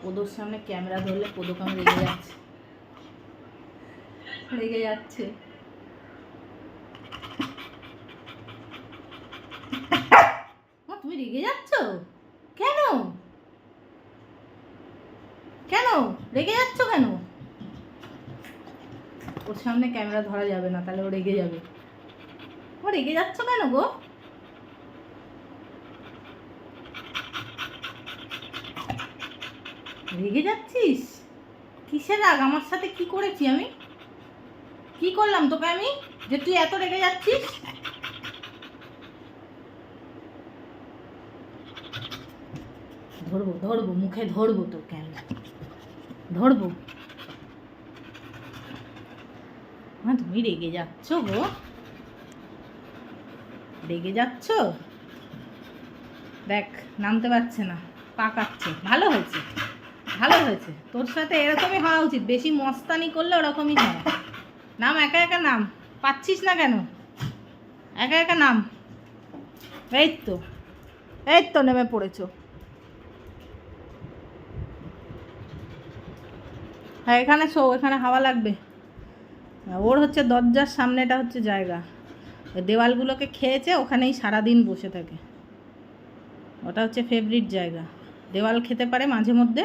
পোদোর সামনে ক্যামেরা ধরলে পোদো কেমন রেগে যাচ্ছে তুমি রেগে যাচ্ছ কেন? কেন রেগে যাচ্ছ কেন? ওর সামনে ক্যামেরা ধরা যাবে না, তাহলে ও রেগে যাবে। ও রেগে যাচ্ছ কেন গো? রেগে যাচ্ছিস? কিসের রাগ? আমার সাথে কি করেছি আমি? কি করলাম তোকে আমি যে তুই এত রেগে যাচ্ছিস? ধরবো ধরবো মুখে ধরবো তোকে আমি, ধরবো। হ্যাঁ তুমি রেগে যাচ্ছ গো, রেগে যাচ্ছ। দেখ নামতে পারছে না, পা কাঁপছে। ভালো হয়েছে, ভালো হয়েছে, তোর সাথে এরকমই হওয়া উচিত। বেশি মস্তানি করলে ওরকমই হয়। নাম, একা একা নাম। পাচ্ছিস না কেন? একা একা নাম। এই তো, এই তো নেমে পড়েছো। হ্যাঁ এখানে শো, এখানে হাওয়া লাগবে। ওর হচ্ছে দরজার সামনেটা হচ্ছে জায়গা, দেওয়ালগুলোকে খেয়েছে, ওখানেই সারাদিন বসে থাকে। ওটা হচ্ছে ফেভারিট জায়গা। দেওয়াল খেতে পারে মাঝে মধ্যে,